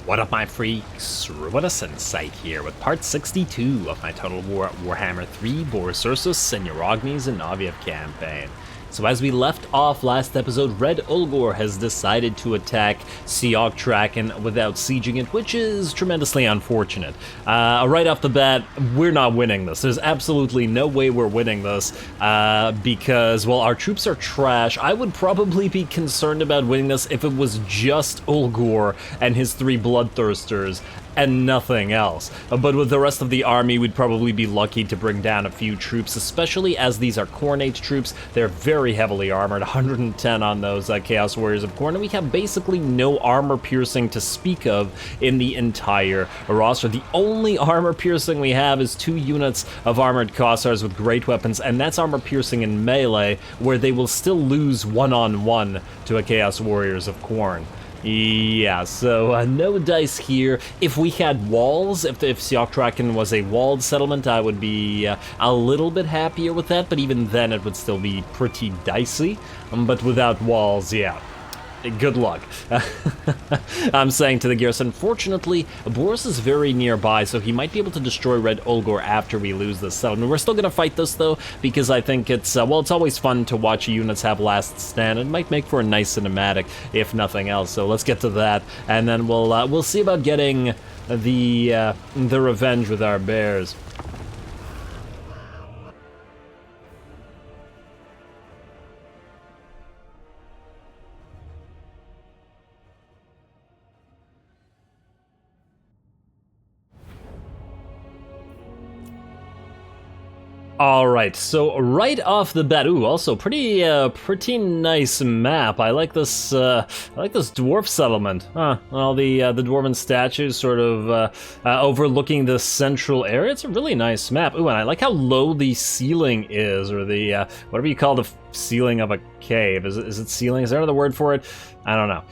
What up, my freaks? RuinousInsight here with part 62 of my Total Warhammer 3 Boris Ursus and Eurognes and Noviev campaign. So as we left off last episode, Red Ulgor has decided to attack Siogtraken without sieging it, which is tremendously unfortunate. Right off the bat, we're not winning this. There's absolutely no way we're winning this because, well, our troops are trash. I would probably be concerned about winning this if it was just Ulgor and his 3 bloodthirsters and nothing else. But with the rest of the army, we'd probably be lucky to bring down a few troops, especially as these are Khornate troops. They're very heavily armored, 110 on those Chaos Warriors of Khorne, and we have basically no armor piercing to speak of in the entire roster. The only armor piercing we have is 2 units of armored Kossars with great weapons, and that's armor piercing in melee, where they will still lose one-on-one to a Chaos Warriors of Khorne. Yeah, so no dice here. If we had walls, if Siogtraken was a walled settlement, I would be a little bit happier with that, but even then it would still be pretty dicey. But without walls, yeah. Good luck. I'm saying to the garrison. Fortunately, Boris is very nearby, so he might be able to destroy Red Ulgor after we lose this settlement. We're still going to fight this, though, because I think it's, well, it's always fun to watch units have last stand. It might make for a nice cinematic, if nothing else, so let's get to that, and then we'll see about getting the revenge with our bears. All right, so right off the bat, ooh, also pretty nice map. I like this dwarf settlement. All the dwarven statues sort of overlooking the central area. It's a really nice map. Ooh, and I like how low the ceiling is, or the whatever you call the ceiling of a cave. Is it ceiling? Is there another word for it? I don't know.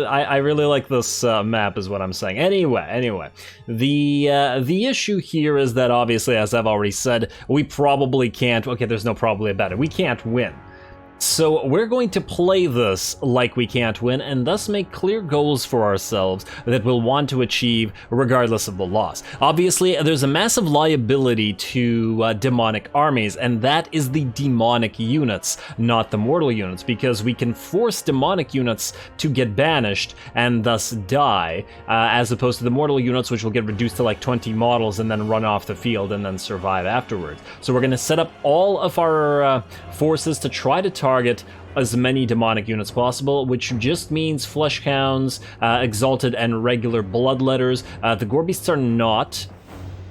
I really like this map, is what I'm saying. Anyway, the issue here is that obviously, as I've already said, we probably can't. Okay, there's no probably about it. We can't win. So we're going to play this like we can't win, and thus make clear goals for ourselves that we'll want to achieve regardless of the loss. Obviously, there's a massive liability to demonic armies, and that is the demonic units, not the mortal units, because we can force demonic units to get banished and thus die, as opposed to the mortal units, which will get reduced to like 20 models and then run off the field and then survive afterwards. So we're going to set up all of our forces to try to target as many demonic units possible, which just means Fleshhounds, Exalted, and regular Bloodletters. The Gorebeasts are not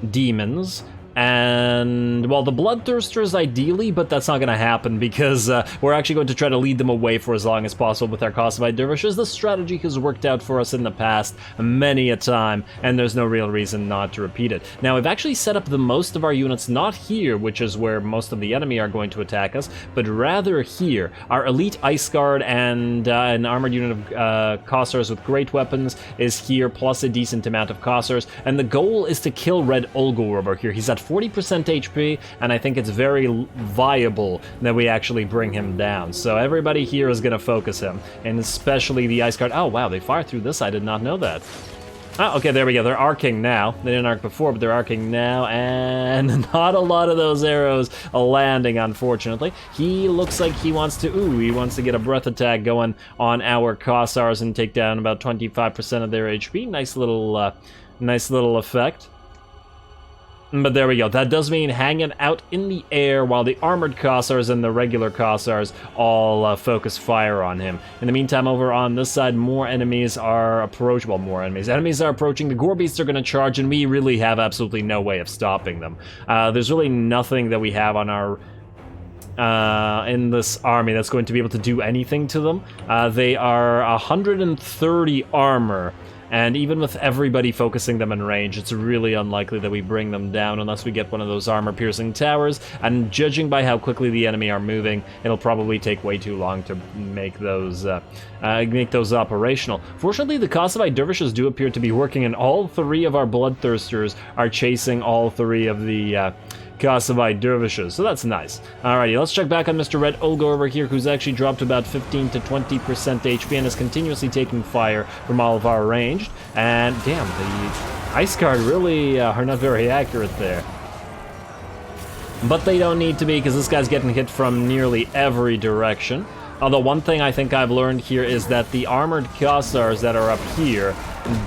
demons. And, well, the Bloodthirsters ideally, but that's not going to happen because we're actually going to try to lead them away for as long as possible with our Kossovite Dervishes. This strategy has worked out for us in the past many a time, and there's no real reason not to repeat it. Now, we've actually set up the most of our units not here, which is where most of the enemy are going to attack us, but rather here. Our elite Ice Guard and an armored unit of Kossars with great weapons is here, plus a decent amount of Kossars, and the goal is to kill Red Ulgor over here. He's at 40% HP, and I think it's very viable that we actually bring him down. So everybody here is going to focus him, and especially the Ice Guard. Oh, wow, they fire through this. I did not know that. Oh, okay, there we go. They're arcing now. They didn't arc before, but they're arcing now, and not a lot of those arrows landing, unfortunately. He looks like he wants to get a breath attack going on our Kossars and take down about 25% of their HP. Nice little effect. But there we go. That does mean hanging out in the air while the armored Kossars and the regular Kossars all focus fire on him. In the meantime, over on this side, more enemies are approaching. Well, more enemies. Enemies are approaching. The Gorebeasts are going to charge, and we really have absolutely no way of stopping them. There's really nothing that we have on our in this army that's going to be able to do anything to them. They are 130 armor. And even with everybody focusing them in range, it's really unlikely that we bring them down unless we get one of those armor-piercing towers. And judging by how quickly the enemy are moving, it'll probably take way too long to make those operational. Fortunately, the Kossovite Dervishes do appear to be working, and all 3 of our Bloodthirsters are chasing all 3 of the Kossovite dervishes, so that's nice. Alrighty, let's check back on Mr. Red Olgar over here, who's actually dropped about 15 to 20% HP and is continuously taking fire from all of our ranged. And damn, the Ice Guard really are not very accurate there. But they don't need to be, because this guy's getting hit from nearly every direction. Although one thing I think I've learned here is that the armored Kossars that are up here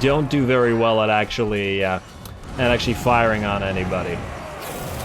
don't do very well at actually firing on anybody.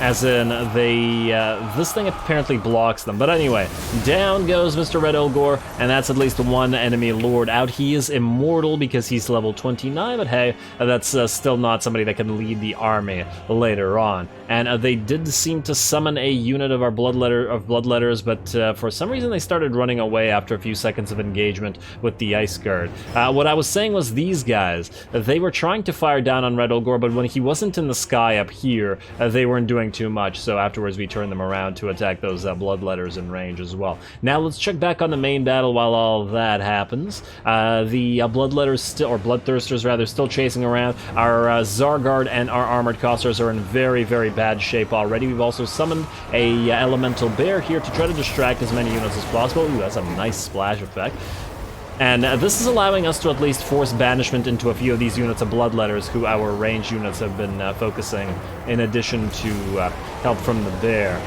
As in, this thing apparently blocks them. But anyway, down goes Mr. Red Olgar, and that's at least one enemy lord out. He is immortal because he's level 29, but hey, that's still not somebody that can lead the army later on. And they did seem to summon a unit of our bloodletters, but for some reason they started running away after a few seconds of engagement with the Ice Guard. What I was saying was these guys, they were trying to fire down on Red Olgar, but when he wasn't in the sky up here, they weren't doing too much, so afterwards we turned them around to attack those bloodletters in range as well. Now let's check back on the main battle while all of that happens. The bloodletters still, or bloodthirsters rather, still chasing around. Our Tzar Guard and our armored Kossars are in very, very bad shape already. We've also summoned a elemental bear here to try to distract as many units as possible. Ooh, that's a nice splash effect. And this is allowing us to at least force banishment into a few of these units of bloodletters who our ranged units have been focusing, in addition to help from the bear.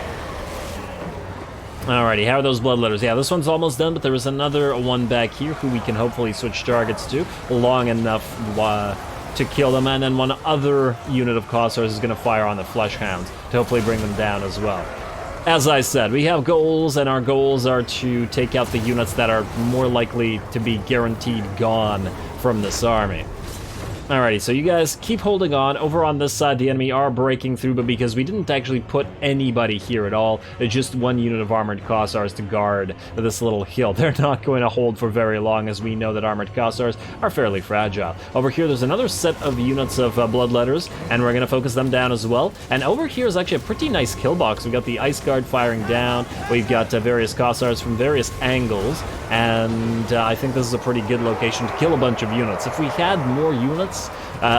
Alrighty, how are those bloodletters? Yeah, this one's almost done, but there is another one back here who we can hopefully switch targets to long enough to kill them, and then one other unit of Kossars is going to fire on the Fleshhounds to hopefully bring them down as well. As I said, we have goals, and our goals are to take out the units that are more likely to be guaranteed gone from this army. Alrighty, so you guys keep holding on. Over on this side, the enemy are breaking through, but because we didn't actually put anybody here at all, just one unit of armored Kossars to guard this little hill. They're not going to hold for very long, as we know that armored Kossars are fairly fragile. Over here, there's another set of units of bloodletters, and we're going to focus them down as well. And over here is actually a pretty nice kill box. We've got the Ice Guard firing down. We've got various Kossars from various angles, and I think this is a pretty good location to kill a bunch of units. If we had more units,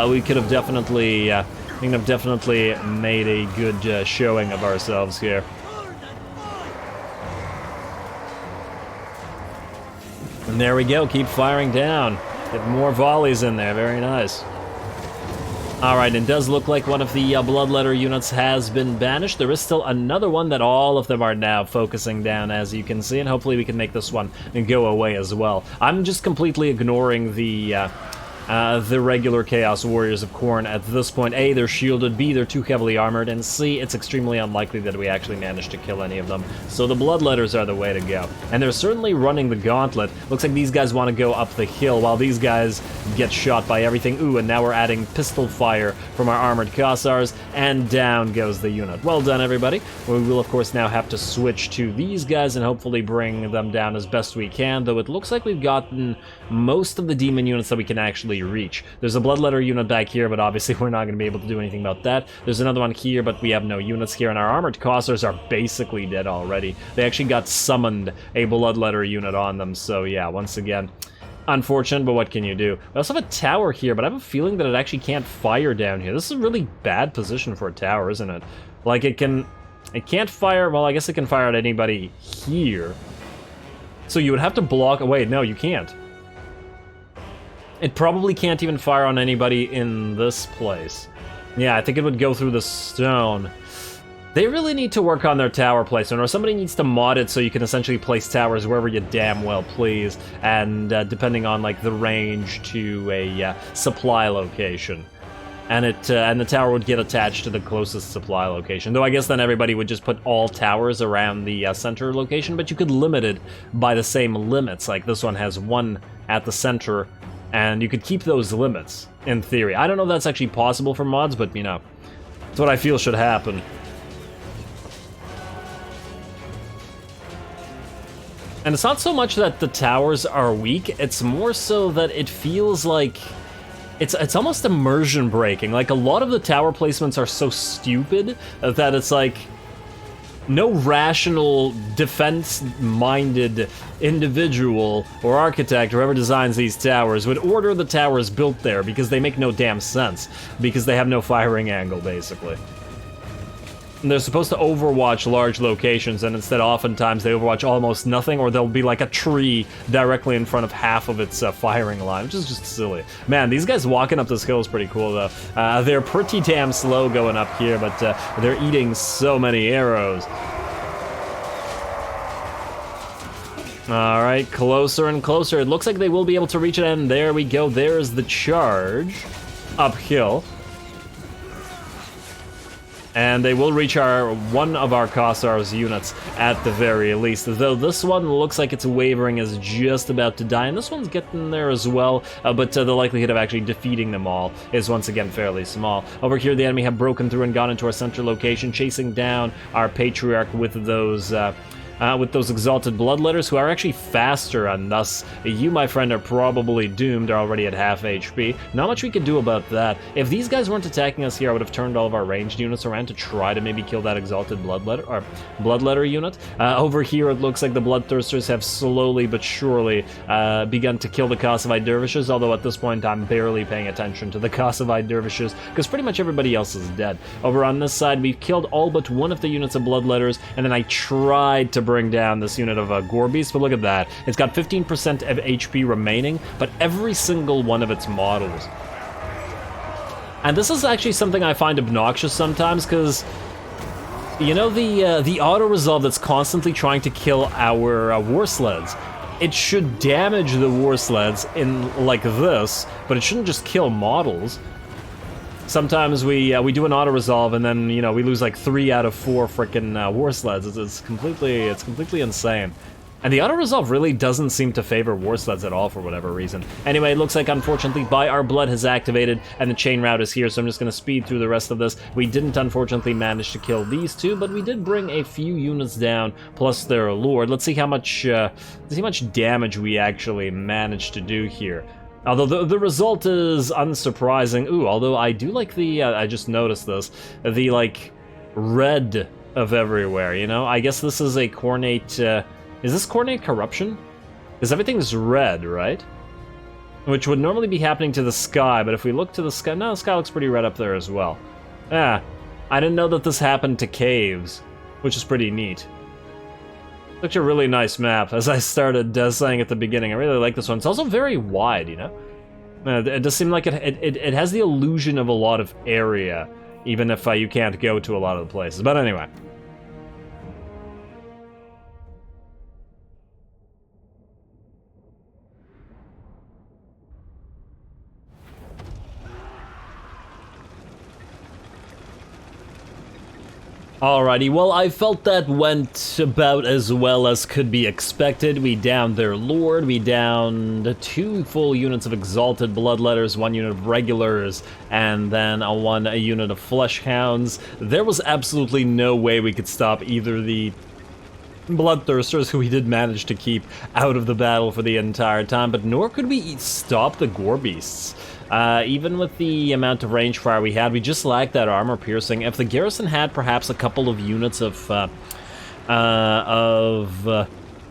we could have definitely made a good showing of ourselves here. And there we go, keep firing down. Get more volleys in there, very nice. Alright, it does look like one of the bloodletter units has been banished. There is still another one that all of them are now focusing down, as you can see, and hopefully we can make this one go away as well. I'm just completely ignoring the regular Chaos Warriors of Khorne at this point. A, they're shielded, B, they're too heavily armored, and C, it's extremely unlikely that we actually manage to kill any of them. So the Bloodletters are the way to go. And they're certainly running the gauntlet. Looks like these guys want to go up the hill while these guys get shot by everything. Ooh, and now we're adding pistol fire from our armored Kossars, and down goes the unit. Well done, everybody. We will, of course, now have to switch to these guys and hopefully bring them down as best we can, though it looks like we've gotten most of the demon units that we can actually reach. There's a bloodletter unit back here, but obviously we're not going to be able to do anything about that. There's another one here, but we have no units here, and our armored Kossars are basically dead already. They actually got summoned a bloodletter unit on them, so yeah, once again, unfortunate, but what can you do? We also have a tower here, but I have a feeling that it actually can't fire down here. This is a really bad position for a tower, isn't it? Like, it can't fire, well, I guess it can fire at anybody here. So you would have to block, wait, no, you can't. It probably can't even fire on anybody in this place. Yeah, I think it would go through the stone. They really need to work on their tower placement, or somebody needs to mod it so you can essentially place towers wherever you damn well please, and depending on like the range to a supply location. And the tower would get attached to the closest supply location. Though I guess then everybody would just put all towers around the center location, but you could limit it by the same limits. Like this one has one at the center, and you could keep those limits, in theory. I don't know if that's actually possible for mods, but, you know, it's what I feel should happen. And it's not so much that the towers are weak, it's more so that it feels like it's almost immersion breaking. Like, a lot of the tower placements are so stupid that it's like no rational, defense-minded individual or architect, or whoever designs these towers, would order the towers built there, because they make no damn sense, because they have no firing angle, basically. And they're supposed to overwatch large locations, and instead oftentimes they overwatch almost nothing, or there'll be like a tree directly in front of half of its firing line, which is just silly. Man, these guys walking up this hill is pretty cool, though. They're pretty damn slow going up here, but they're eating so many arrows. All right, closer and closer. It looks like they will be able to reach it, and there we go. There's the charge uphill. And they will reach one of our Kossar's units at the very least, though this one looks like it's wavering, is just about to die, and this one's getting there as well, but the likelihood of actually defeating them all is once again fairly small. Over here, the enemy have broken through and gone into our center location, chasing down our Patriarch with those exalted bloodletters, who are actually faster, and thus you, my friend, are probably doomed. They're already at half HP. Not much we could do about that. If these guys weren't attacking us here, I would have turned all of our ranged units around to try to maybe kill that exalted bloodletter unit. Over here, it looks like the bloodthirsters have slowly but surely begun to kill the Kossovite dervishes, although at this point I'm barely paying attention to the Kossovite dervishes because pretty much everybody else is dead. Over on this side, we've killed all but one of the units of bloodletters, and then I tried to bring down this unit of Gorbeast, but look at that. It's got 15% of HP remaining, but every single one of its models. And this is actually something I find obnoxious sometimes, because you know the auto-resolve that's constantly trying to kill our war sleds? It should damage the war sleds in like this, but it shouldn't just kill models. Sometimes we do an auto-resolve and then, you know, we lose like 3 out of 4 frickin' war sleds. It's completely insane. And the auto-resolve really doesn't seem to favor war sleds at all for whatever reason. Anyway, it looks like, unfortunately, By Our Blood has activated and the chain route is here, so I'm just going to speed through the rest of this. We didn't, unfortunately, manage to kill these two, but we did bring a few units down, plus their lord. Let's see how much damage we actually managed to do here. Although the result is unsurprising. Ooh, although I do like the, I just noticed this, the, like, red of everywhere, you know? I guess this is a Cornate, is this Cornate Corruption? Because everything's red, right? Which would normally be happening to the sky, but if we look to the sky, no, the sky looks pretty red up there as well. Ah, I didn't know that this happened to caves, which is pretty neat. Such a really nice map, as I started saying at the beginning. I really like this one. It's also very wide, you know? It does seem like it has the illusion of a lot of area, even if you can't go to a lot of the places. But anyway. Alrighty, well, I felt that went about as well as could be expected. We downed their lord, we downed 2 full units of exalted bloodletters, 1 unit of regulars, and then a unit of fleshhounds. There was absolutely no way we could stop either the bloodthirsters, who we did manage to keep out of the battle for the entire time, but nor could we stop the Gorbeasts. Even with the amount of range fire we had, we just lacked that armor piercing. If the garrison had perhaps a couple of units of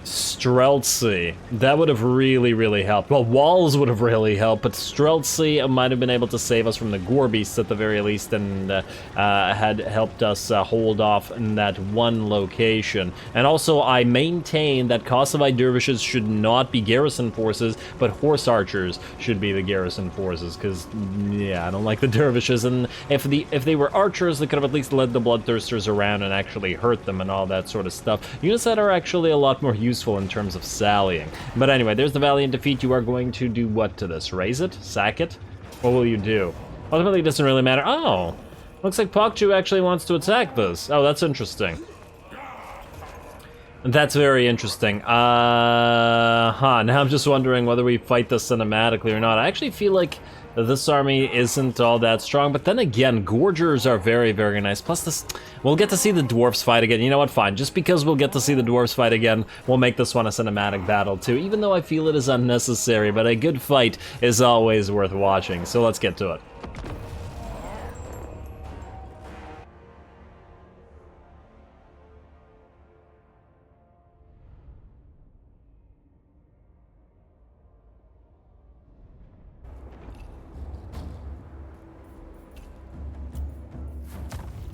Streltsy, that would have really helped. Well, walls would have really helped, but Streltsy might have been able to save us from the Gorbeasts at the very least, and had helped us hold off in that one location. And also, I maintain that Kossovite dervishes should not be garrison forces, but horse archers should be the garrison forces, because, yeah, I don't like the dervishes, and if they were archers, they could have at least led the bloodthirsters around and actually hurt them and all that sort of stuff. Units that are actually a lot more useful in terms of sallying. But anyway, there's the Valiant Defeat. You are going to do what to this? Raise it? Sack it? What will you do? Ultimately, it doesn't really matter. Oh! Looks like Pokju actually wants to attack this. Oh, that's interesting. That's very interesting. Now I'm just wondering whether we fight this cinematically or not. I actually feel like this army isn't all that strong, but then again, Gorgers are very nice. Plus this, we'll get to see the dwarves fight again. You know what, fine. Just because we'll get to see the dwarves fight again, we'll make this one a cinematic battle too, even though I feel it is unnecessary, but a good fight is always worth watching, so let's get to it.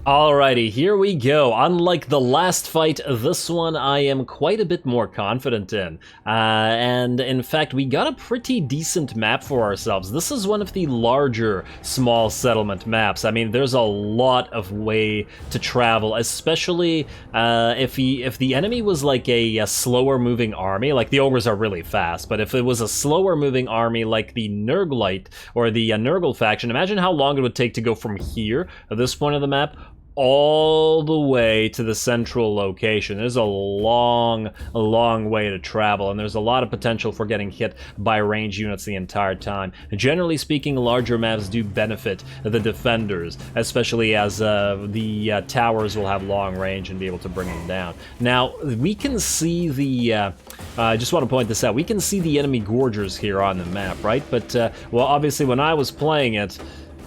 Alrighty, here we go. Unlike the last fight, this one I am quite a bit more confident in. And in fact, we got a pretty decent map for ourselves. This is one of the larger small settlement maps. I mean, there's a lot of way to travel, especially if the enemy was like a slower moving army. Like, the ogres are really fast, but if it was a slower moving army like the Nurglite or the Nurgle faction, imagine how long it would take to go from here, at this point of the map, all the way to the central location. There's a long way to travel, and there's a lot of potential for getting hit by range units the entire time. Generally speaking, larger maps do benefit the defenders, especially as the towers will have long range and be able to bring them down. Now, we can see the... I just want to point this out. We can see the enemy gorges here on the map, right? But, well, obviously when I was playing it,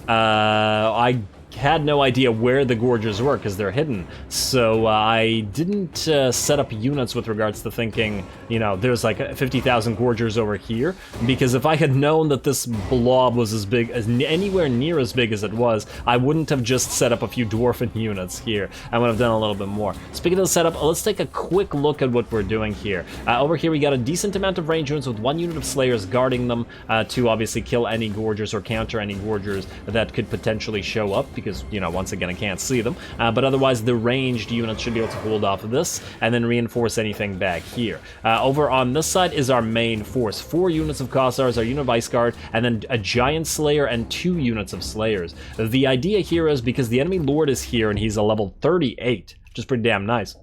I had no idea where the gorges were because they're hidden, so I didn't set up units with regards to thinking, you know, there's like 50,000 gorges over here, because if I had known that this blob was as big as anywhere near as big as it was, I wouldn't have just set up a few dwarven units here. I would have done a little bit more. Speaking of the setup, let's take a quick look at what we're doing here. Over here we got a decent amount of range units with 1 unit of slayers guarding them to obviously kill any gorgers or counter any gorgers that could potentially show up, because, you know, once again, I can't see them. But otherwise, the ranged units should be able to hold off of this and then reinforce anything back here. Over on this side is our main force. 4 units of Kossars, our unit of Ice Guard, and then a Giant Slayer and 2 units of Slayers. The idea here is because the enemy Lord is here and he's a level 38, which is pretty damn nice,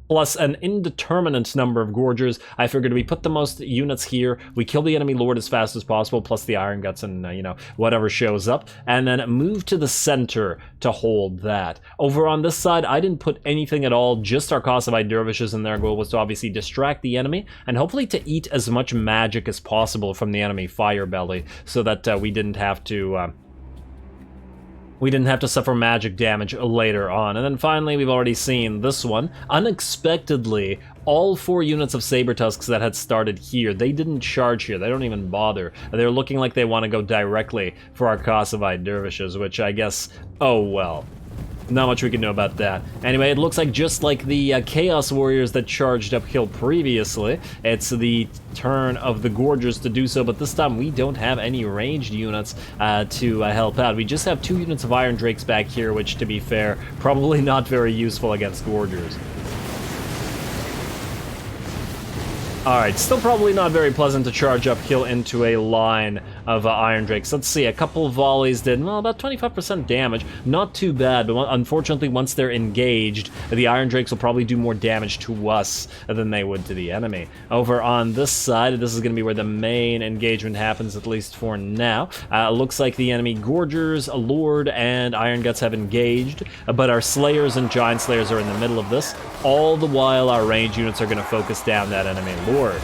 plus an indeterminate number of gorgers, I figured we put the most units here, we kill the enemy lord as fast as possible, plus the iron guts and, you know, whatever shows up, and then move to the center to hold that. Over on this side, I didn't put anything at all, just our Kossovite dervishes, and their goal was to obviously distract the enemy, and hopefully to eat as much magic as possible from the enemy fire belly, so that we didn't have to suffer magic damage later on. And then finally, we've already seen this one. Unexpectedly, all 4 units of Sabertusks that had started here, they didn't charge here. They don't even bother. They're looking like they want to go directly for our Kossovite dervishes, which I guess, oh well. Not much we can know about that. Anyway, it looks like just like the Chaos Warriors that charged uphill previously, it's the turn of the Gorgers to do so, but this time we don't have any ranged units to help out. We just have 2 units of Iron Drakes back here, which, to be fair, probably not very useful against Gorgers. Alright, still probably not very pleasant to charge uphill into a line of Iron Drakes. Let's see, a couple of volleys did, well, about 25% damage. Not too bad, but unfortunately, once they're engaged, the Iron Drakes will probably do more damage to us than they would to the enemy. Over on this side, this is going to be where the main engagement happens, at least for now. Looks like the enemy Gorgers, Lord, and Iron Guts have engaged, but our Slayers and Giant Slayers are in the middle of this. All the while, our range units are going to focus down that enemy Lord.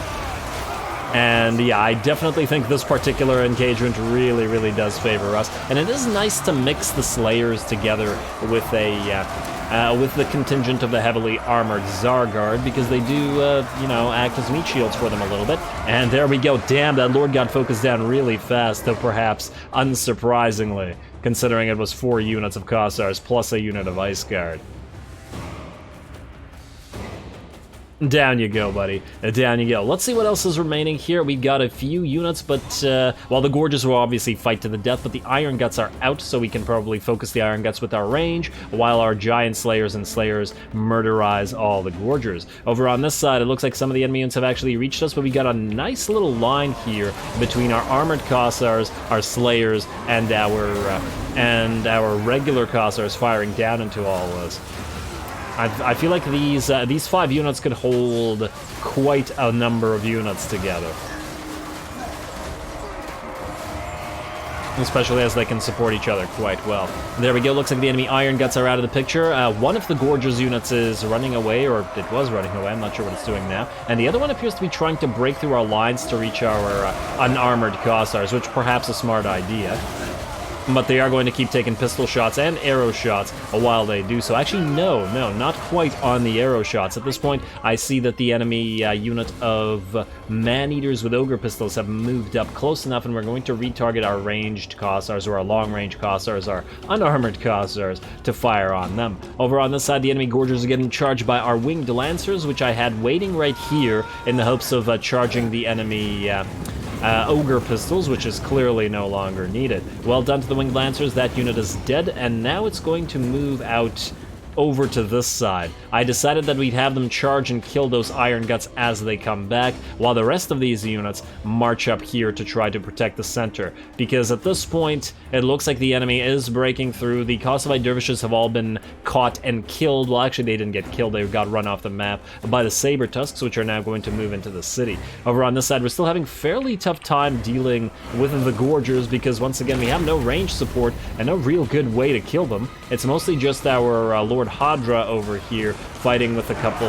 And yeah, I definitely think this particular engagement really does favor us. And it is nice to mix the Slayers together with with the contingent of the heavily armored Tzar Guard, because they do, you know, act as meat shields for them a little bit. And there we go. Damn, that Lord got focused down really fast, though perhaps unsurprisingly, considering it was 4 units of Kossars plus a unit of Ice Guard. Down you go, buddy. Down you go. Let's see what else is remaining here. We've got a few units, but, well, the Gorges will obviously fight to the death, but the Iron Guts are out, so we can probably focus the Iron Guts with our range, while our Giant Slayers and Slayers murderize all the Gorgers. Over on this side, it looks like some of the enemy units have actually reached us, but we got a nice little line here between our armored Kossars, our Slayers, and our regular Kossars firing down into all of this. I feel like these 5 units could hold quite a number of units together. Especially as they can support each other quite well. There we go, looks like the enemy Iron Guts are out of the picture. One of the Gorgers units is running away, or it was running away, I'm not sure what it's doing now. And the other one appears to be trying to break through our lines to reach our unarmored Kossars, which perhaps a smart idea. but they are going to keep taking pistol shots and arrow shots while they do so. Actually, no, not quite on the arrow shots. At this point, I see that the enemy unit of man-eaters with ogre pistols have moved up close enough, and we're going to retarget our ranged Kossars, or our long-range Kossars, our unarmored Kossars, to fire on them. Over on this side, the enemy gorges are getting charged by our winged lancers, which I had waiting right here in the hopes of charging the enemy ogre pistols, which is clearly no longer needed. Well done to the winged lancers. That unit is dead, and now it's going to move out over to this side. I decided that we'd have them charge and kill those iron guts as they come back, while the rest of these units march up here to try to protect the center, because at this point it looks like the enemy is breaking through. The Kossovite dervishes have all been caught and killed. Well, actually they didn't get killed, they got run off the map by the saber tusks, which are now going to move into the city. Over on this side, we're still having fairly tough time dealing with the gorgers, because once again we have no range support and no real good way to kill them. It's mostly just our Lord Hadra over here fighting with a couple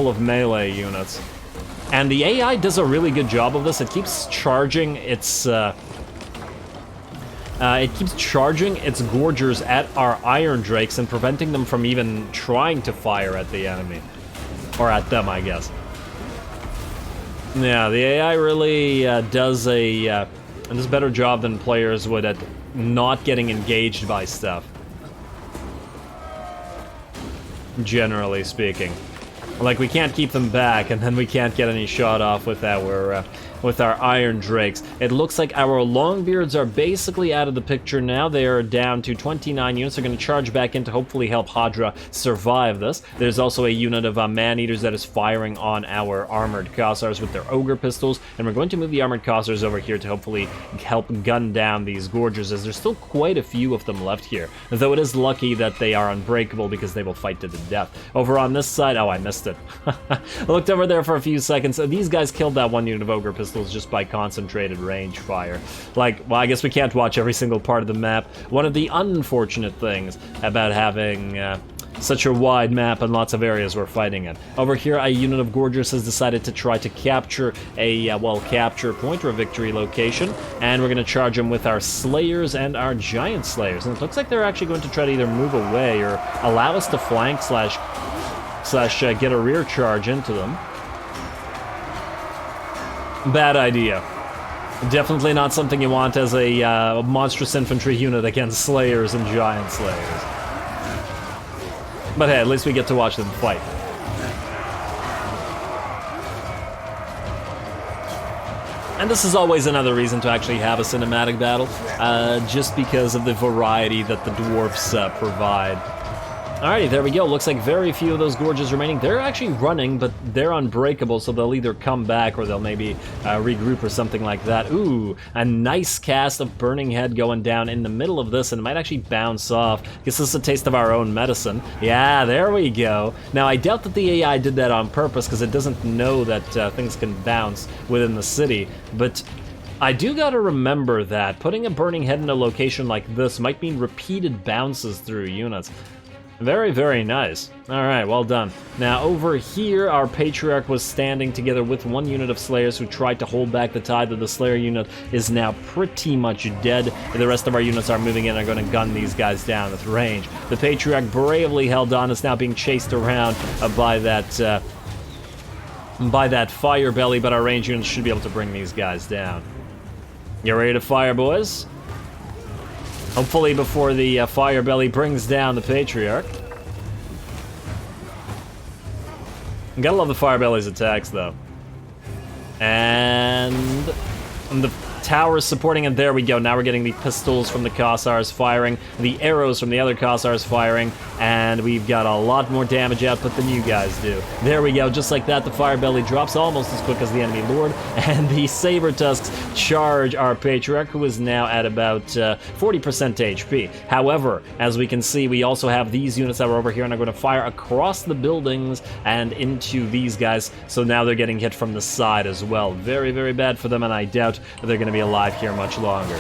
of melee units, and the AI does a really good job of this. It keeps charging its gorgers at our iron drakes and preventing them from even trying to fire at the enemy, or at them, I guess. Yeah, the AI really does a better job than players would at not getting engaged by stuff, generally speaking. Like, we can't keep them back, and then we can't get any shot off with our iron drakes. It looks like our longbeards are basically out of the picture now. They are down to 29 units. They're going to charge back in to hopefully help Hadra survive this. There's also a unit of man-eaters that is firing on our armored Kossars with their ogre pistols, and we're going to move the armored Kossars over here to hopefully help gun down these gorges, as there's still quite a few of them left here, though it is lucky that they are unbreakable because they will fight to the death. Over on this side, oh, I missed it. I looked over there for a few seconds. These guys killed that one unit of ogre pistols just by concentrated range fire. Like, well, I guess we can't watch every single part of the map. One of the unfortunate things about having such a wide map and lots of areas we're fighting in. Over here, a unit of gorgers has decided to try to capture a, capture point or a victory location, and we're going to charge them with our slayers and our giant slayers. And it looks like they're actually going to try to either move away or allow us to flank slash get a rear charge into them. Bad idea. Definitely not something you want as a monstrous infantry unit against slayers and giant slayers. But hey, at least we get to watch them fight. And this is always another reason to actually have a cinematic battle, just because of the variety that the dwarfs provide. Alrighty, there we go. Looks like very few of those gorges remaining. They're actually running, but they're unbreakable, so they'll either come back or they'll maybe regroup or something like that. Ooh, a nice cast of Burning Head going down in the middle of this, and it might actually bounce off. Guess this is a taste of our own medicine. Yeah, there we go. Now, I doubt that the AI did that on purpose, because it doesn't know that things can bounce within the city, but I do gotta remember that putting a Burning Head in a location like this might mean repeated bounces through units. Very, very nice. Alright, well done. Now, over here, our Patriarch was standing together with one unit of Slayers who tried to hold back the tide. The Slayer unit is now pretty much dead. The rest of our units are moving in and are going to gun these guys down with range. The Patriarch bravely held on. Is now being chased around by that fire belly, but our range units should be able to bring these guys down. You ready to fire, boys? Hopefully before the fire belly brings down the Patriarch. Gotta love the fire belly's attacks, though. And the towers supporting it. There we go. Now we're getting the pistols from the Kossars firing, the arrows from the other Kossars firing, and we've got a lot more damage output than you guys do. There we go. Just like that, the fire belly drops almost as quick as the enemy lord, and the saber tusks charge our Patriarch, who is now at about 40% HP. However, as we can see, we also have these units that are over here and are going to fire across the buildings and into these guys, so now they're getting hit from the side as well. Very, very bad for them, and I doubt they're going to be alive here much longer.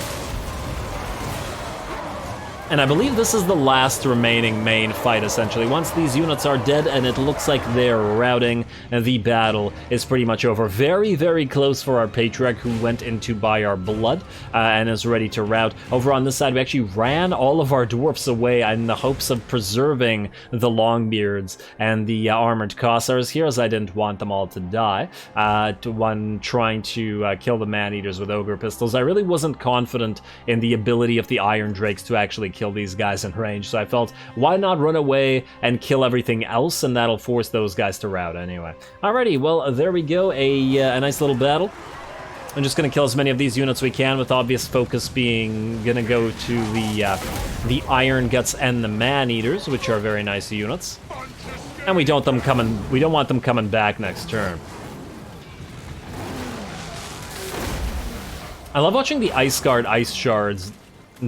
And I believe this is the last remaining main fight, essentially. Once these units are dead and it looks like they're routing, the battle is pretty much over. Very, very close for our Patriarch, who went in to buy our blood and is ready to rout. Over on this side, we actually ran all of our dwarfs away in the hopes of preserving the Longbeards and the armored Cossars here, as I didn't want them all to die. Trying to kill the man-eaters with ogre pistols. I really wasn't confident in the ability of the Iron Drakes to actually kill these guys in range, so I felt, why not run away and kill everything else, and that'll force those guys to rout anyway. Alrighty, well, there we go, a nice little battle. I'm just gonna kill as many of these units we can, with obvious focus being gonna go to the Iron Guts and the Man-Eaters, which are very nice units. And we don't want them coming back next turn. I love watching the Ice Guard ice shards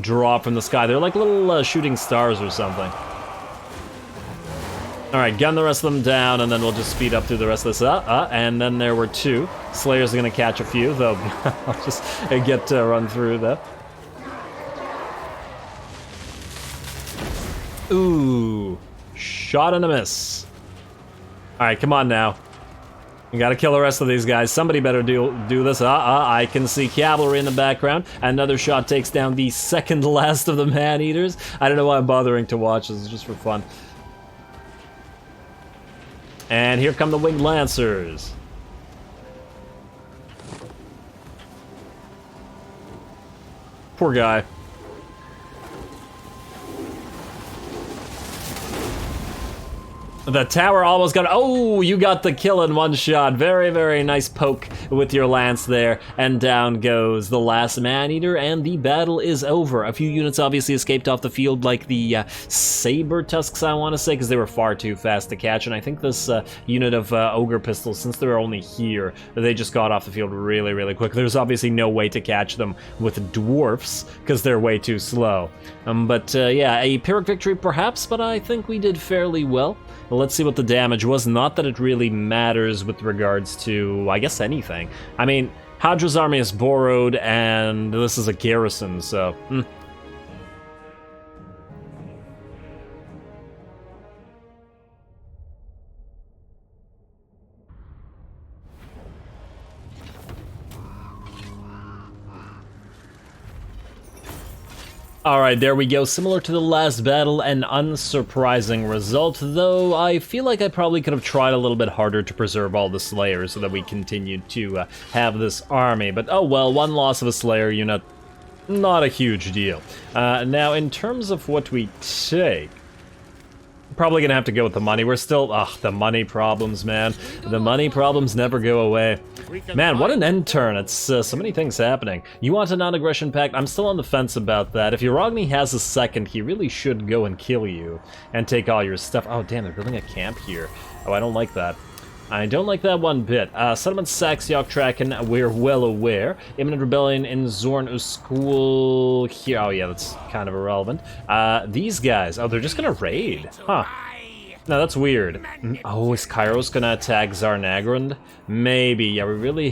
drop from the sky. They're like little shooting stars or something. Alright, gun the rest of them down, and then we'll just speed up through the rest of this. And then there were two. Slayers are gonna catch a few, though. I'll just get to run through that. Ooh. Shot and a miss. Alright, come on now. We gotta kill the rest of these guys. Somebody better do this. I can see cavalry in the background. Another shot takes down the second last of the man-eaters. I don't know why I'm bothering to watch this. It's just for fun. And here come the winged lancers. Poor guy. The tower almost got... Oh, you got the kill in one shot. Very, very nice poke with your lance there. And down goes the last man-eater, and the battle is over. A few units obviously escaped off the field, like the saber tusks, I want to say, because they were far too fast to catch. And I think this unit of ogre pistols, since they were only here, they just got off the field really, really quick. There's obviously no way to catch them with dwarfs, because they're way too slow. But yeah, a Pyrrhic victory perhaps, but I think we did fairly well. Let's see what the damage was. Not that it really matters with regards to, I guess, anything. I mean, Hadra's army is borrowed, and this is a garrison, so... Alright, there we go. Similar to the last battle, an unsurprising result, though I feel like I probably could have tried a little bit harder to preserve all the Slayers so that we continued to have this army. But oh well, one loss of a Slayer unit, not a huge deal. Now, in terms of what we take, probably gonna have to go with the money. We're still... the money problems, man. The money problems never go away. Man, what an end turn. It's so many things happening. You want a non-aggression pact? I'm still on the fence about that. If Uragni has a second, he really should go and kill you and take all your stuff. Oh, damn, they're building a camp here. Oh, I don't like that. I don't like that one bit. Settlement Saxiok Traken, we're well aware. Imminent rebellion in Zorn Uskul here. Oh yeah, that's kind of irrelevant. These guys, oh, they're just gonna raid. Huh. No, that's weird. Oh, is Kairos gonna attack Zarnagrund? Maybe. Yeah, we really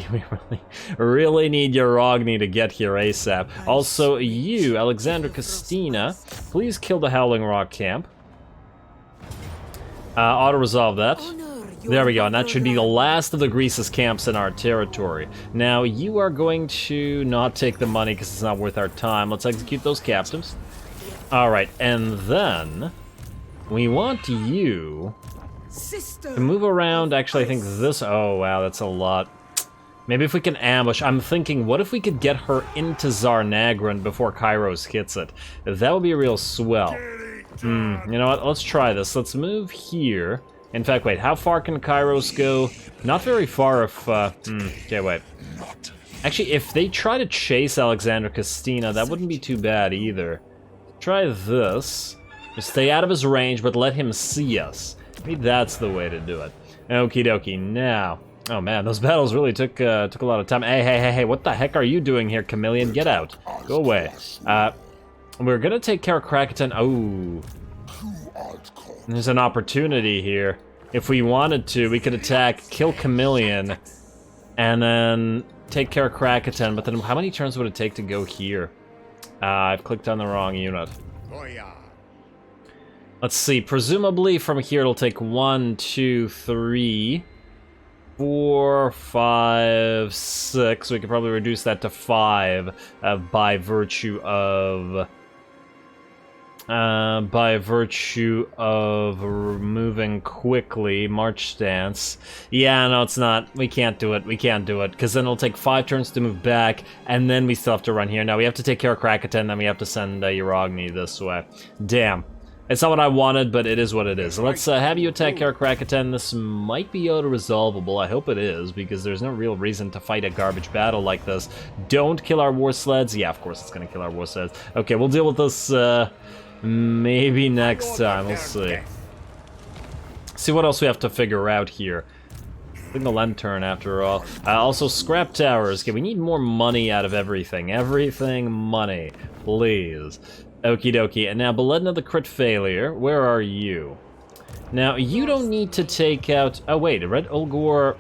need Uragni to get here ASAP. Also, you, Alexander Castina, please kill the Howling Rock camp. Auto-resolve that. There we go, and that should be the last of the Greasus camps in our territory. Now, you are going to not take the money because it's not worth our time. Let's execute those captives. Alright, and then we want you to move around. Actually, I think this... Oh, wow, that's a lot. Maybe if we can ambush. I'm thinking, what if we could get her into Zarnagrund before Kairos hits it? That would be a real swell. You know what? Let's try this. Let's move here. In fact, wait, how far can Kairos go? Not very far if, okay, wait. Actually, if they try to chase Alexander Castina, that wouldn't be too bad either. Try this. Just stay out of his range, but let him see us. Maybe that's the way to do it. Okie dokie, now. Oh man, those battles really took a lot of time. Hey, what the heck are you doing here, Chameleon? Get out. Go away. We're gonna take care of Krakatoa. Oh. There's an opportunity here. If we wanted to, we could attack, kill Chameleon, and then take care of Krakatoa. But then how many turns would it take to go here? I've clicked on the wrong unit. Let's see, presumably from here it'll take 1, 2, 3, 4, 5, 6. We could probably reduce that to 5 by virtue of moving quickly. March stance. Yeah, no, it's not. We can't do it. We can't do it because then it'll take 5 turns to move back, and then we still have to run here. Now we have to take care of Krakatoa, then we have to send Uragni this way. Damn. It's not what I wanted, but it is what it is. So let's have you attack Krakatoa. This might be auto-resolvable. I hope it is, because there's no real reason to fight a garbage battle like this. Don't kill our war sleds. Yeah, of course it's going to kill our war sleds. Okay, we'll deal with this maybe next time. We'll see. See what else we have to figure out here. I think the lantern, after all. Also, scrap towers. Okay, we need more money out of everything. Everything money, please. Okie dokie. And now, Beledna the crit failure. Where are you? Now, you don't need to take out... Oh, wait. Red Ulgor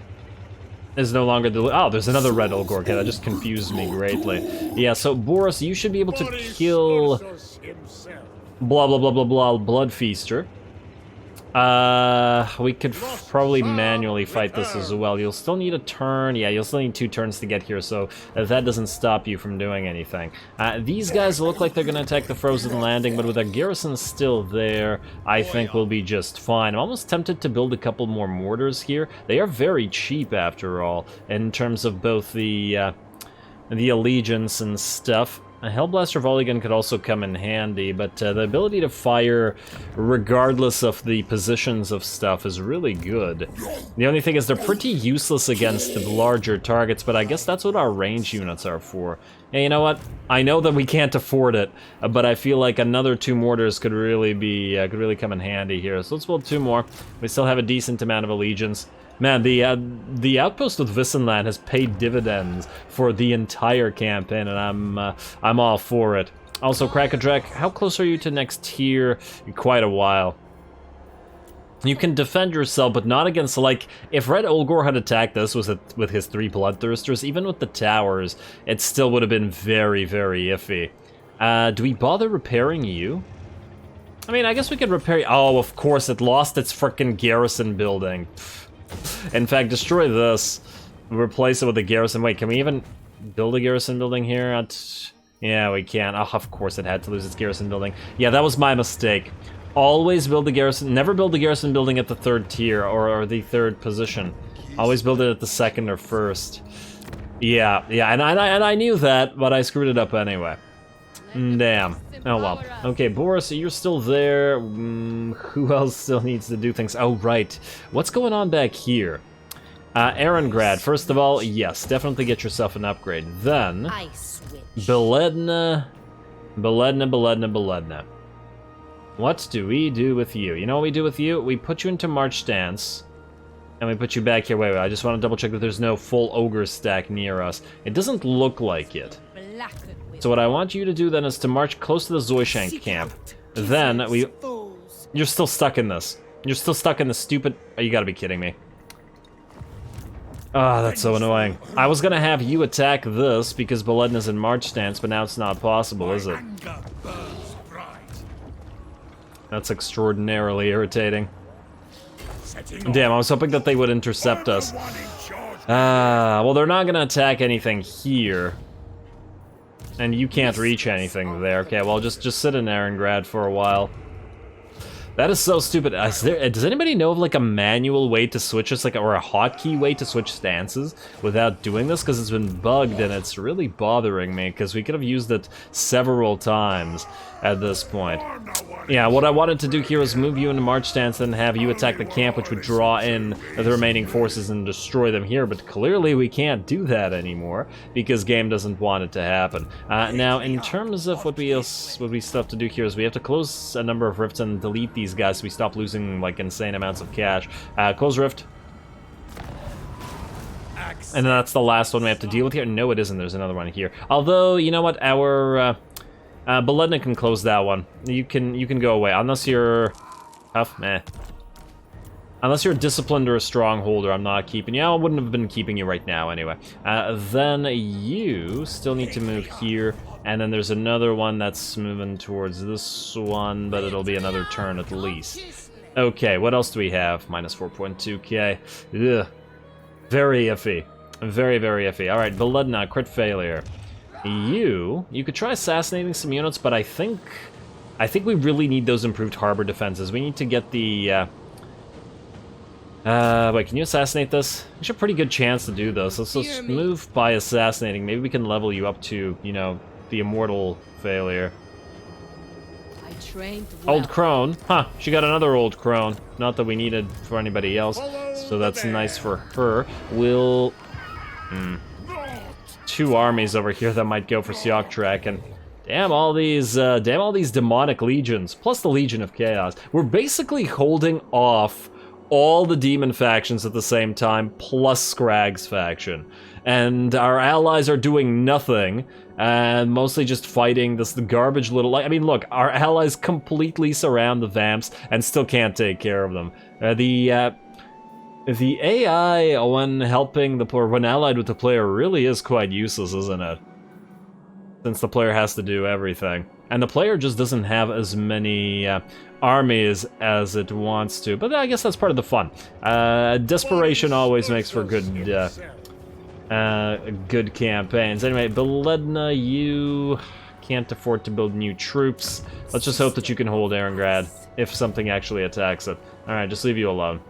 is no longer the... Oh, there's another Red Ulgor. Okay, that just confused me greatly. Yeah, so, Boris, you should be able to kill... Blah, blah, blah, blah, blah, Blood Feaster. We could probably manually fight this as well. You'll still need a turn. Yeah, you'll still need 2 turns to get here, so that doesn't stop you from doing anything. These guys look like they're gonna attack the frozen landing, but with our garrison still there, I think we'll be just fine. I'm almost tempted to build a couple more mortars here. They are very cheap, after all, in terms of both the allegiance and stuff. A Hellblaster volley gun could also come in handy, but the ability to fire regardless of the positions of stuff is really good. The only thing is they're pretty useless against the larger targets, but I guess that's what our range units are for. Hey, you know what? I know that we can't afford it, but I feel like another 2 mortars could really be could really come in handy here. So let's build 2 more. We still have a decent amount of allegiance. Man, the outpost with Wissenland has paid dividends for the entire campaign, and I'm all for it. Also, Krakatoa, how close are you to next tier? Quite a while. You can defend yourself, but not against, like, if Red Ulgor had attacked this with his 3 Bloodthirsters, even with the towers, it still would have been very, very iffy. Do we bother repairing you? I mean, I guess we could repair... Oh, of course, it lost its frickin' garrison building. In fact, destroy this, replace it with a garrison. Wait, can we even build a garrison building here? Yeah, we can. Oh, of course it had to lose its garrison building. Yeah, that was my mistake. Always build a garrison, never build a garrison building at the 3rd tier or the 3rd position. Always build it at the 2nd or 1st. Yeah, and I knew that, but I screwed it up anyway. Damn. Oh well. Okay, Boris, you're still there. Who else still needs to do things? Oh, right. What's going on back here? Erengrad, first of all, yes, definitely get yourself an upgrade. Then, Beledna. What do we do with you? You know what we do with you? We put you into March Stance, and we put you back here. Wait, I just want to double check that there's no full ogre stack near us. It doesn't look like it. So what I want you to do then is to march close to the Zoishank camp. Then You're still stuck in this. You're still stuck in the stupid... Oh, you gotta be kidding me. Ah, that's so annoying. I was gonna have you attack this because Beledna's in March stance, but now it's not possible, is it? That's extraordinarily irritating. Damn, I was hoping that they would intercept us. Well, they're not gonna attack anything here. And you can't reach anything there. Okay, well, just sit in Erengrad for a while. That is so stupid. Does anybody know of like a manual way to switch this, like, or a hotkey way to switch stances without doing this? Because it's been bugged and it's really bothering me because we could have used it several times at this point. Yeah, what I wanted to do here was move you into March stance and have you attack the camp, which would draw in the remaining forces and destroy them here, but clearly we can't do that anymore because game doesn't want it to happen. Now, in terms of what we still have to do here is we have to close a number of rifts and delete these guys so we stop losing like insane amounts of cash. Close rift. And then that's the last one we have to deal with here. No, it isn't. There's another one here. Although, you know what? Our Beledna can close that one. You can go away unless you're tough. Meh. Unless you're a disciplined or a strongholder, I'm not keeping you. I wouldn't have been keeping you right now anyway. Then you still need to move here. And then there's another one that's moving towards this one, but it'll be another turn at least. Okay, what else do we have? Minus 4.2k. Ugh. Very iffy. Very, very iffy. Alright, Beledna, crit failure. You could try assassinating some units, but I think we really need those improved harbor defenses. We need to get the... wait, can you assassinate this? We have a pretty good chance to do this. Let's move by assassinating. Maybe we can level you up to, you know, the immortal failure. I trained well. Old crone. Huh, she got another old crone. Not that we needed for anybody else. So that's nice for her. We'll... two armies over here that might go for Sioktrek, and damn all these demonic legions, plus the Legion of Chaos. We're basically holding off all the demon factions at the same time, plus Scragg's faction. And our allies are doing nothing, and mostly just fighting this garbage little... I mean, look, our allies completely surround the Vamps and still can't take care of them. The AI, when helping the player, when allied with the player, really is quite useless, isn't it? Since the player has to do everything. And the player just doesn't have as many armies as it wants to. But I guess that's part of the fun. Desperation always makes for good good campaigns. Anyway, Beledna, you can't afford to build new troops. Let's just hope that you can hold Erengrad if something actually attacks it. Alright, just leave you alone.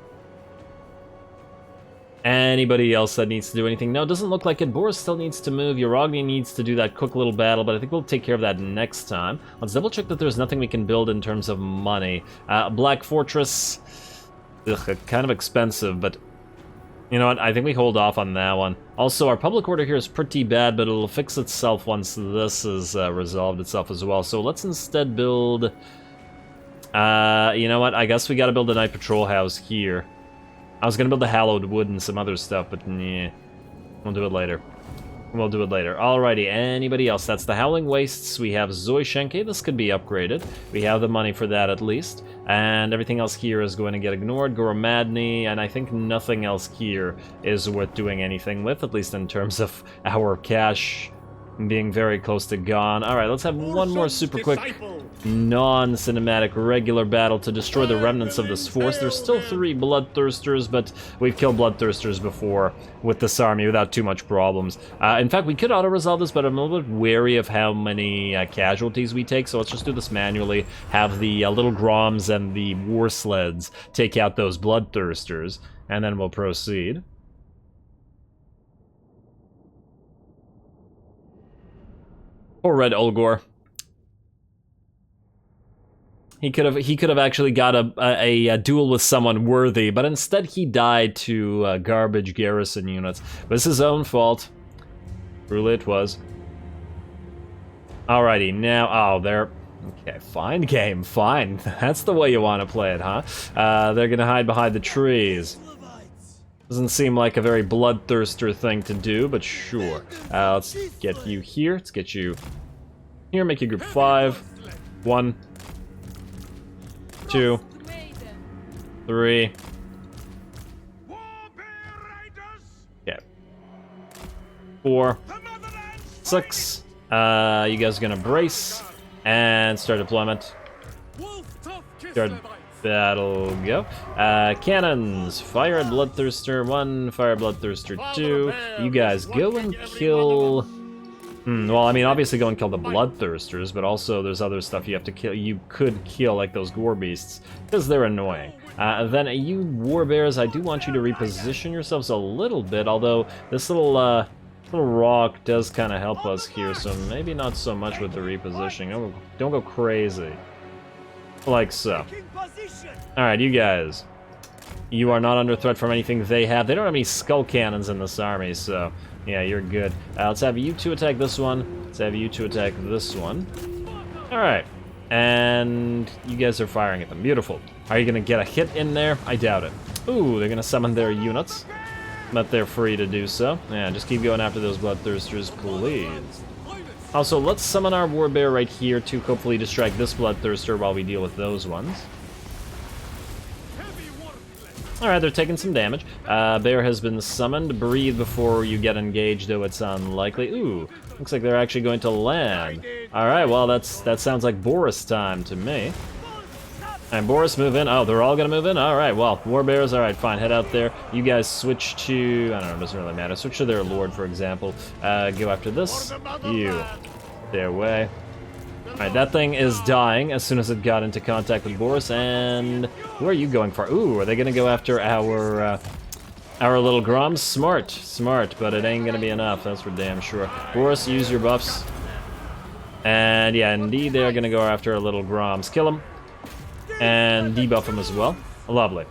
Anybody else that needs to do anything? No, it doesn't look like it. Boris still needs to move. Uragni needs to do that quick little battle, but I think we'll take care of that next time. Let's double check that there's nothing we can build in terms of money. Black Fortress, ugh, kind of expensive, but you know what? I think we hold off on that one. Also, our public order here is pretty bad, but it'll fix itself once this is resolved itself as well. So let's instead build... you know what? I guess we gotta build a night patrol house here. I was gonna build the hallowed wood and some other stuff, but nah. We'll do it later. We'll do it later. Alrighty, anybody else? That's the Howling Wastes. We have Zoishenke. This could be upgraded. We have the money for that at least. And everything else here is going to get ignored. Goromadni, and I think nothing else here is worth doing anything with, at least in terms of our cash being very close to gone. Alright, let's have one more super quick non-cinematic regular battle to destroy the remnants of this force. There's still 3 Bloodthirsters, but we've killed Bloodthirsters before with this army without too much problems. In fact, we could auto-resolve this, but I'm a little bit wary of how many casualties we take, so let's just do this manually. Have the little Groms and the War Sleds take out those Bloodthirsters, and then we'll proceed. Poor Red Olgor. He could have actually got a duel with someone worthy, but instead he died to garbage garrison units. But it's his own fault. Truly it was. Alrighty, now, oh, they're... Okay, fine game, fine. That's the way you want to play it, huh? They're gonna hide behind the trees. Doesn't seem like a very bloodthirster thing to do, but sure. Let's get you here. Let's get you here. Make you group 5. 1, 2, 3. Okay. 4, 6. You guys are gonna brace and start deployment. Start battle, go. Cannons, fire at Bloodthirster 1, fire at Bloodthirster 2. You guys go and kill... well, I mean, obviously go and kill the Bloodthirsters, but also there's other stuff you have to kill. You could kill, like those Gore Beasts, because they're annoying. Then you Warbears, I do want you to reposition yourselves a little bit, although this little rock does kind of help us here, so maybe not so much with the repositioning. Don't go crazy. Like so. Alright, you guys. You are not under threat from anything they have. They don't have any skull cannons in this army, so yeah, you're good. Let's have you two attack this one. Let's have you two attack this one. Alright. And you guys are firing at them. Beautiful. Are you gonna get a hit in there? I doubt it. Ooh, they're gonna summon their units. But they're free to do so. Yeah, just keep going after those Bloodthirsters, please. Also, let's summon our Warbear right here to hopefully distract this Bloodthirster while we deal with those ones. Alright, they're taking some damage. Bear has been summoned. Breathe before you get engaged, though it's unlikely. Ooh, looks like they're actually going to land. Alright, well, that sounds like Boris time to me. And Boris, move in. Oh, they're all gonna move in? Alright, well, War Bears, alright, fine, head out there. You guys switch to, I don't know, it doesn't really matter. Switch to their lord, for example. Go after this. You. Their way. Alright, that thing is dying as soon as it got into contact with Boris, and where are you going for? Ooh, are they gonna go after our little Groms? Smart, but it ain't gonna be enough, that's for damn sure. Boris, use your buffs. And yeah, indeed, they're gonna go after our little Groms. Kill them. And debuff them as well. Lovely.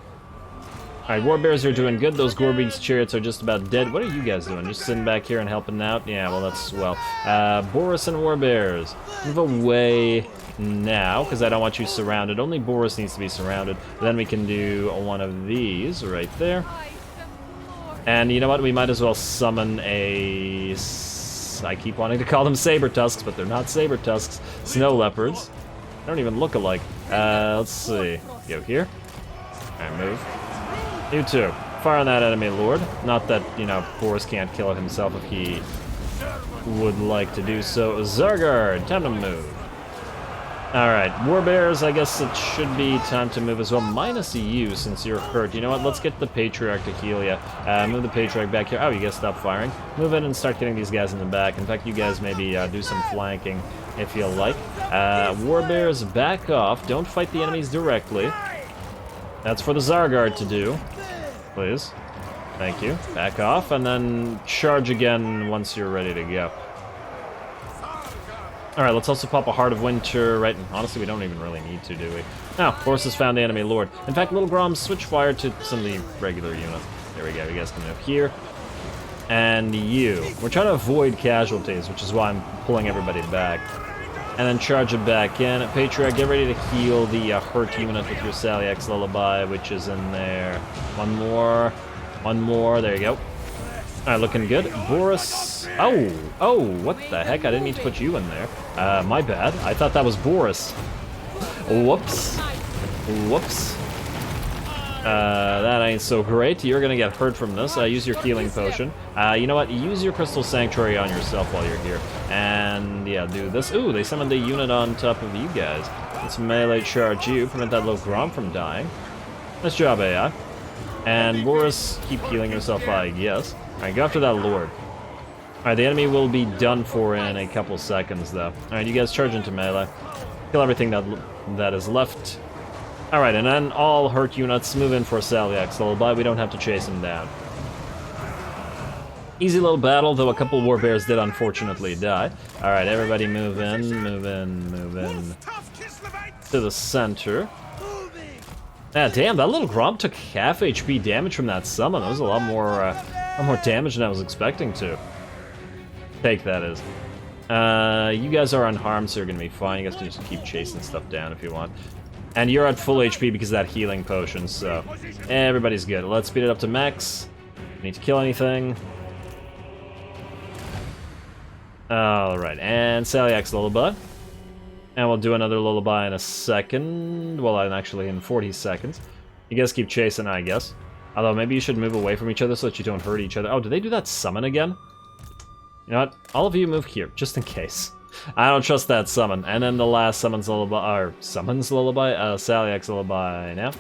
Alright, War Bears are doing good. Those Gorbe's chariots are just about dead. What are you guys doing? Just sitting back here and helping out? Yeah, well, that's swell. Boris and War Bears, move away now, because I don't want you surrounded. Only Boris needs to be surrounded. Then we can do one of these right there. And you know what? We might as well summon a... I keep wanting to call them Saber Tusks, but they're not Saber Tusks. Snow Leopards. They don't even look alike. Let's see. Go here. Alright, move. You too. Fire on that enemy lord. Not that, you know, Boris can't kill it himself if he would like to do so. Zargard, time to move. Alright, War Bears, I guess it should be time to move as well. Minus you, since you're hurt. You know what, let's get the Patriarch to heal ya. Move the Patriarch back here. Oh, you guys stop firing. Move in and start getting these guys in the back. In fact, you guys maybe do some flanking if you like. War Bears, back off. Don't fight the enemies directly. That's for the Zargard to do. Please. Thank you. Back off, and then charge again once you're ready to go. Alright, let's also pop a Heart of Winter, right? Honestly, we don't even really need to, do we? Now, Boris has found the enemy lord. In fact, little Groms, switch fire to some of the regular units. There we go, you guys can move here. And you. We're trying to avoid casualties, which is why I'm pulling everybody back. And then charge it back in. Patriarch, get ready to heal the hurt unit with your Salyax Lullaby, which is in there. One more, there you go. Alright, looking good. Boris... Oh, what the heck? I didn't mean to put you in there. My bad. I thought that was Boris. Whoops. That ain't so great. You're gonna get hurt from this. Use your healing potion. You know what? Use your Crystal Sanctuary on yourself while you're here. And, yeah, do this. Ooh, they summoned a unit on top of you guys. Let's melee charge you. Prevent that little Grom from dying. Nice job, AI. And Boris, keep healing yourself, I guess. Alright, go after that Lord. Alright, the enemy will be done for in a couple seconds, though. Alright, you guys charge into melee. Kill everything that is left. Alright, and then all hurt units move in for Salyax Lullaby. We don't have to chase him down. Easy little battle, though a couple War Bears did unfortunately die. Alright, everybody move in. To the center. Ah, damn, that little Grom took half HP damage from that summon. That was a lot more damage than I was expecting to. Take, that is. You guys are unharmed, so you're gonna be fine. You guys can just keep chasing stuff down if you want. And you're at full HP because of that healing potion, so everybody's good. Let's speed it up to max. Need to kill anything. Alright, and Salyax Lullaby. And we'll do another Lullaby in a second. Well, actually in 40 seconds. You guys keep chasing, I guess. Although maybe you should move away from each other so that you don't hurt each other. Oh, did they do that summon again? You know what? All of you move here, just in case. I don't trust that summon. And then the last Salyax Lullaby now.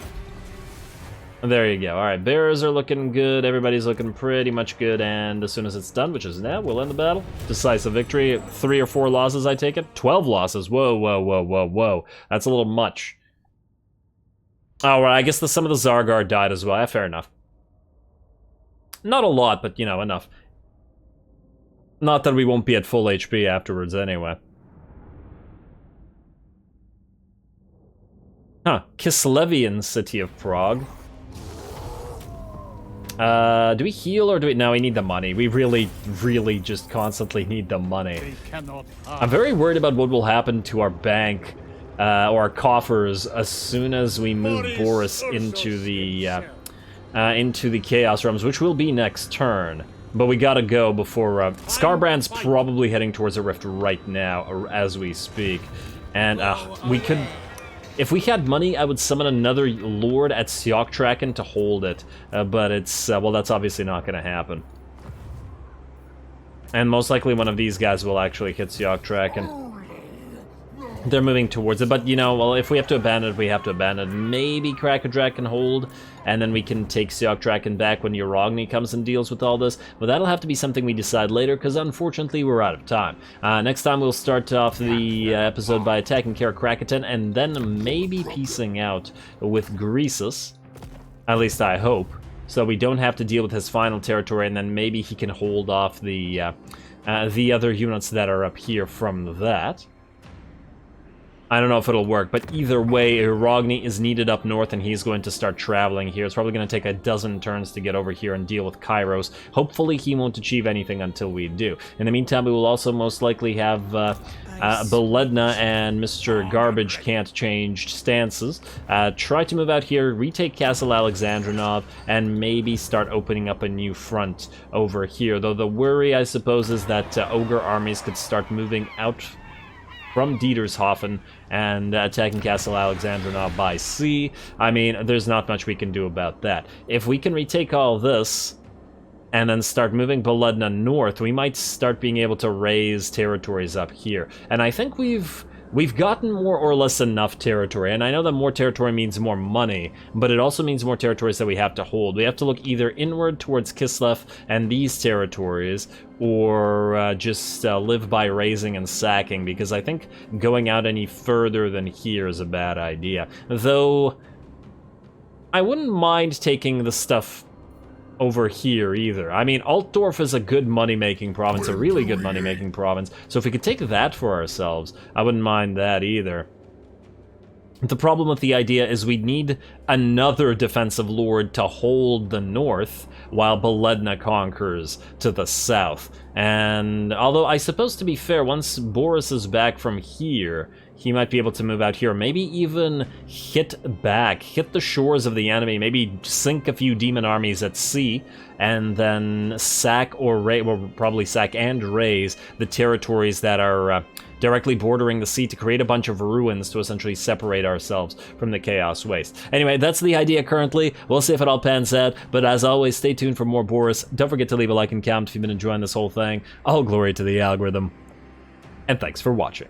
There you go. Alright, bears are looking good. Everybody's looking pretty much good. And as soon as it's done, which is now, we'll end the battle. Decisive victory. 3 or 4 losses, I take it. 12 losses. Whoa. That's a little much. Oh, right. I guess some of the Zargard died as well. Yeah, fair enough. Not a lot, but, you know, enough. Not that we won't be at full HP afterwards anyway. Huh. Kislevian City of Prague. Do we heal or do we... No, we need the money. We really just constantly need the money. I'm very worried about what will happen to our bank, or our coffers, as soon as we move Boris into the Chaos Realms, which will be next turn. But we gotta go before... Scarbrand's probably heading towards a rift right now, as we speak. And, we could... If we had money, I would summon another lord at Sioktraken to hold it, but it's, well, that's obviously not going to happen. And most likely one of these guys will actually hit Sioktraken. They're moving towards it, but you know, well, if we have to abandon it, we have to abandon it. Maybe Krakadrak can hold, and then we can take Sioktraken back when Uragni comes and deals with all this, but that'll have to be something we decide later, because unfortunately we're out of time. Next time we'll start off the episode by attacking Krakatan, and then maybe piecing out with Greasus, at least I hope, so we don't have to deal with his final territory, and then maybe he can hold off the other units that are up here from that. I don't know if it'll work, but either way, Uragni is needed up north, and he's going to start traveling here. It's probably going to take a dozen turns to get over here and deal with Kairos. Hopefully, he won't achieve anything until we do. In the meantime, we will also most likely have Beledna and Mr. Garbage Can't change stances. Try to move out here, retake Castle Alexandrinov, and maybe start opening up a new front over here. Though the worry, I suppose, is that Ogre armies could start moving out from Dietershofen and attacking Castle Alexandrinov by sea. I mean, there's not much we can do about that. If we can retake all this and then start moving Beledna north, we might start being able to raise territories up here. And I think we've gotten more or less enough territory, and I know that more territory means more money, but it also means more territories that we have to hold. We have to look either inward towards Kislev and these territories, or just live by raising and sacking, because I think going out any further than here is a bad idea. Though, I wouldn't mind taking the stuff over here either. I mean, Altdorf is a good money-making province, a really good money-making province, so if we could take that for ourselves, I wouldn't mind that either. The problem with the idea is we need another defensive lord to hold the north while Beledna conquers to the south. And although I suppose, to be fair, once Boris is back from here, he might be able to move out here, maybe even hit the shores of the enemy, maybe sink a few demon armies at sea, and then sack or raise, well, probably sack and raise the territories that are directly bordering the sea to create a bunch of ruins to essentially separate ourselves from the Chaos Waste. Anyway, that's the idea currently. We'll see if it all pans out, but as always, stay tuned for more Boris. Don't forget to leave a like and comment if you've been enjoying this whole thing. All glory to the algorithm, and thanks for watching.